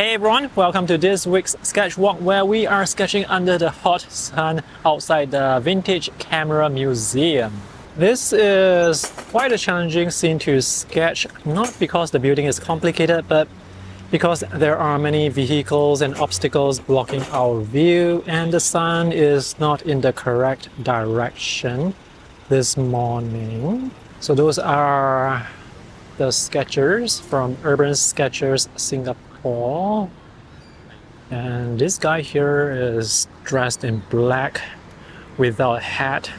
Hey everyone, welcome to this week's sketch walk where we are sketching under the hot sun outside the Vintage Camera Museum. This is quite a challenging scene to sketch, not because the building is complicated, but because there are many vehicles and obstacles blocking our view and the sun is not in the correct direction this morning. So those are the sketchers from Urban Sketchers Singapore. And this guy here is dressed in black without a hat,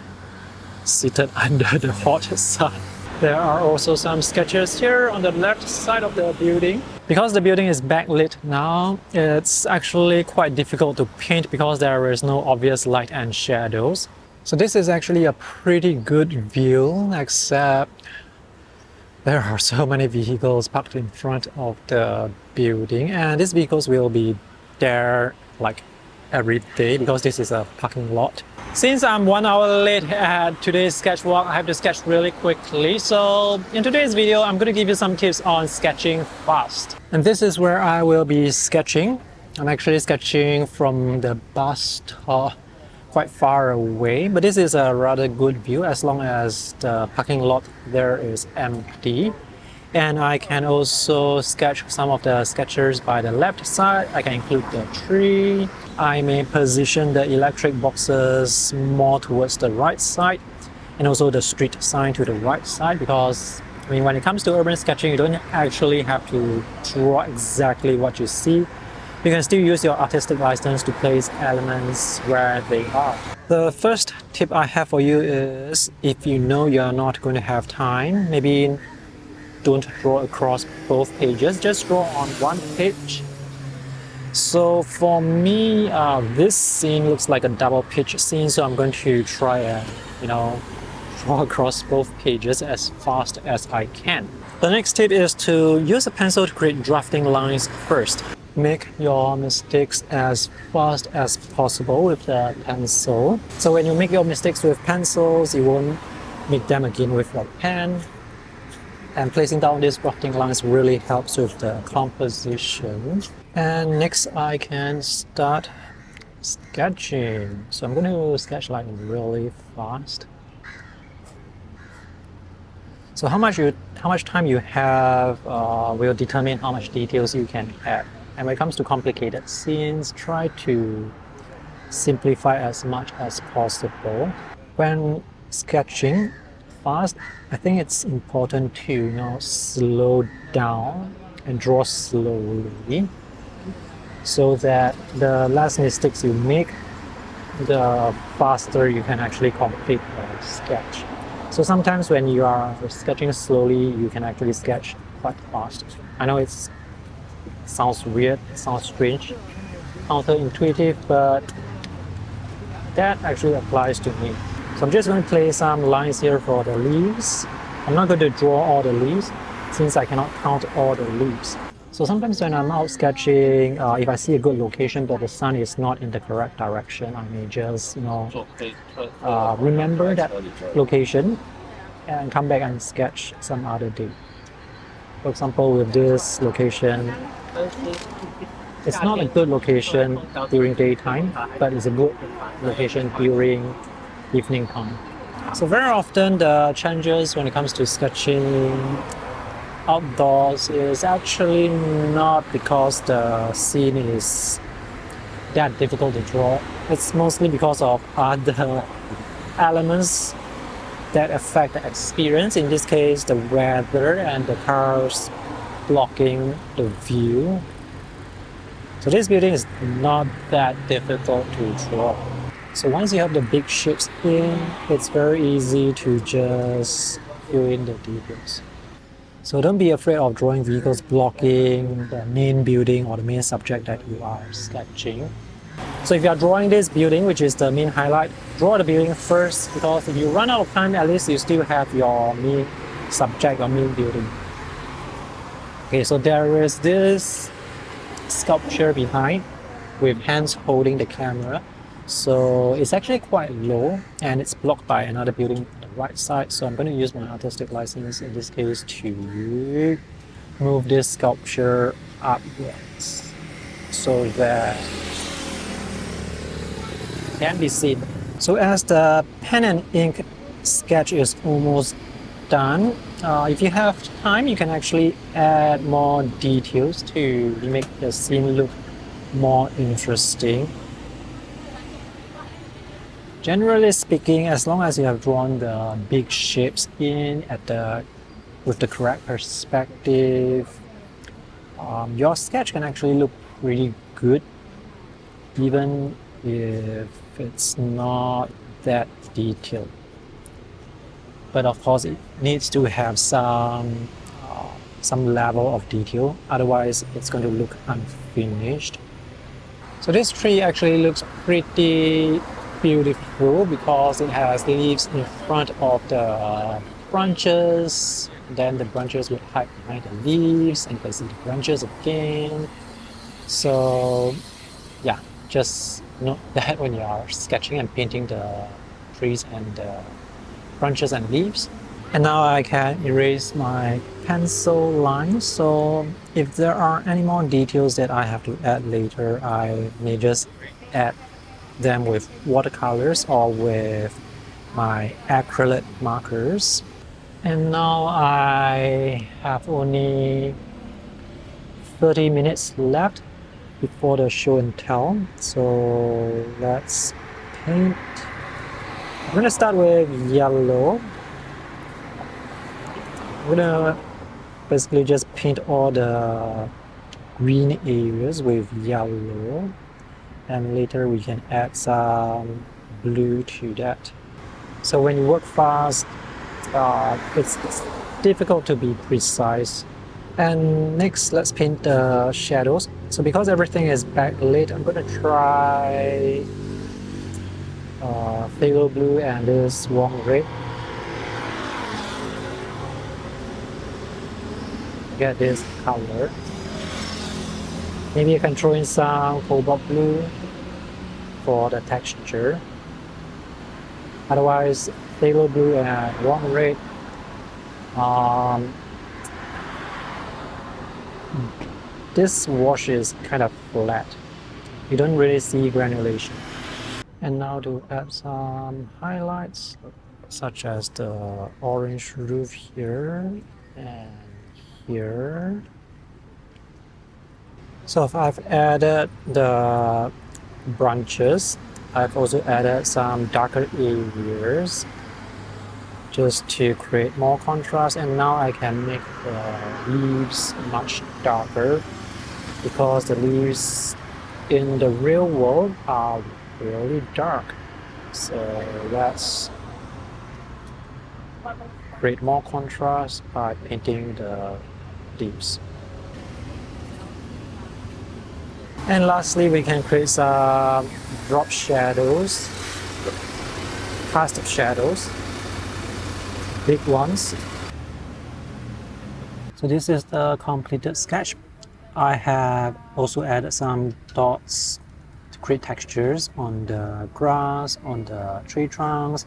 seated under the hot sun. There are also some sketches here on the left side of the building. Because the building is backlit now, it's actually quite difficult to paint because there is no obvious light and shadows. So this is actually a pretty good view, except there are so many vehicles parked in front of the building, and these vehicles will be there like every day because this is a parking lot. Since I'm 1 hour late at today's sketch walk, I have to sketch really quickly. So in today's video, I'm going to give you some tips on sketching fast. And this is where I will be sketching. I'm actually sketching from the bus stop quite far away, but this is a rather good view as long as the parking lot there is empty. And I can also sketch some of the sketchers by the left side. I can include the tree. I may position the electric boxes more towards the right side and also the street sign to the right side, because when it comes to urban sketching, you don't actually have to draw exactly what you see. You can still use your artistic license to place elements where they are. The first tip I have for you is, if you know you're not going to have time, maybe don't draw across both pages, just draw on one page. So for me, this scene looks like a double page scene, so I'm going to try and draw across both pages as fast as I can. The next tip is to use a pencil to create drafting lines first. Make your mistakes as fast as possible with the pencil. So when you make your mistakes with pencils, you won't make them again with your pen. And placing down these drafting lines really helps with the composition. And next I can start sketching. So I'm going to sketch like really fast. So how much time you have will determine how much details you can add. And when it comes to complicated scenes, try to simplify as much as possible. When sketching fast, I think it's important to slow down and draw slowly, so that the less mistakes you make, the faster you can actually complete the sketch. So sometimes when you are sketching slowly, you can actually sketch quite fast. I know it sounds weird, it sounds strange, counterintuitive, but that actually applies to me. So I'm just going to place some lines here for the leaves. I'm not going to draw all the leaves since I cannot count all the leaves. So sometimes when I'm out sketching, if I see a good location but the sun is not in the correct direction, I may just remember that location and come back and sketch some other day. For example, with this location, it's not a good location during daytime, but it's a good location during evening time. So very often the challenges when it comes to sketching outdoors is actually not because the scene is that difficult to draw. It's mostly because of other elements that affect the experience. In this case, the weather and the cars blocking the view. So this building is not that difficult to draw. So once you have the big shapes in, it's very easy to just fill in the details. So don't be afraid of drawing vehicles blocking the main building or the main subject that you are sketching. So if you are drawing this building, which is the main highlight, draw the building first, because if you run out of time, at least you still have your main subject or main building. Okay, so there is this sculpture behind with hands holding the camera. So it's actually quite low and it's blocked by another building on the right side. So I'm going to use my artistic license in this case to move this sculpture upwards. so that it can be seen. So as the pen and ink sketch is almost done, if you have time, you can actually add more details to make the scene look more interesting. Generally speaking, as long as you have drawn the big shapes in with the correct perspective, your sketch can actually look pretty good, even if it's not that detailed. But of course, it needs to have some level of detail, otherwise it's going to look unfinished. So this tree actually looks pretty beautiful because it has leaves in front of the branches. Then the branches will hide behind the leaves, and you can see the branches again. So yeah, just note that when you are sketching and painting the trees and the branches and leaves. And now I can erase my pencil lines, so if there are any more details that I have to add later, I may just add them with watercolors or with my acrylic markers. And now I have only 30 minutes left before the show and tell, so let's paint. I'm going to start with yellow. I'm gonna basically just paint all the green areas with yellow, and later we can add some blue to that. So when you work fast, it's difficult to be precise. And next, let's paint the shadows. So because everything is backlit, I'm gonna try phthalo blue and this warm red. Get this color. Maybe I can throw in some cobalt blue for the texture. Otherwise, phthalo blue and warm red. This wash is kind of flat. You don't really see granulation. And now to add some highlights, such as the orange roof here and here. So if I've added the branches, I've also added some darker areas just to create more contrast, and now I can make the leaves much darker because the leaves in the real world are really dark. So let's create more contrast by painting the leaves. And lastly, we can create some drop shadows, cast of shadows, big ones. So this is the completed sketch. I have also added some dots to create textures on the grass, on the tree trunks.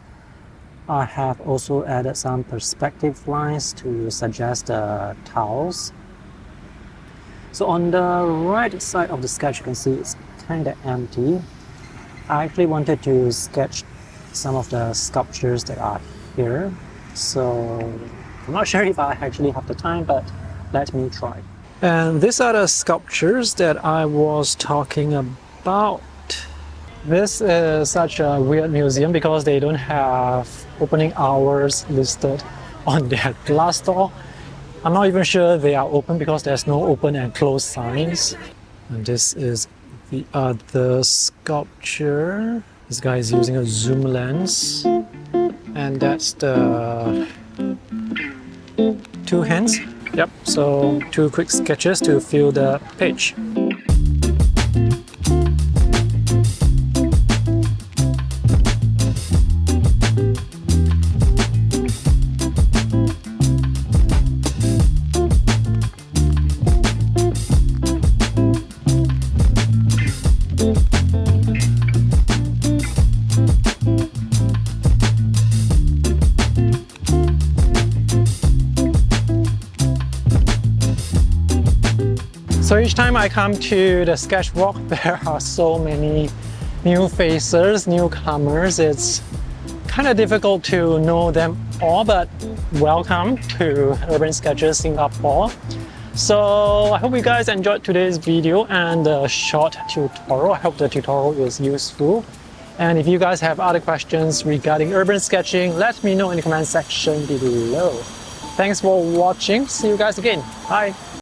I have also added some perspective lines to suggest the tiles. So on the right side of the sketch, you can see it's kind of empty. I actually wanted to sketch some of the sculptures that are here. So I'm not sure if I actually have the time, but let me try. And these are the sculptures that I was talking about. This is such a weird museum because they don't have opening hours listed on their glass door. I'm not even sure they are open because there's no open and close signs. And this is the other sculpture. This guy is using a zoom lens. And that's the two hands. Yep, so two quick sketches to fill the page. So Each time I come to the sketch walk, there are so many new faces, newcomers. It's kind of difficult to know them all, but welcome to Urban Sketches Singapore. So I hope you guys enjoyed today's video and the short tutorial. I hope the tutorial is useful. And if you guys have other questions regarding urban sketching, let me know in the comment section below. Thanks for watching. See you guys again. Bye.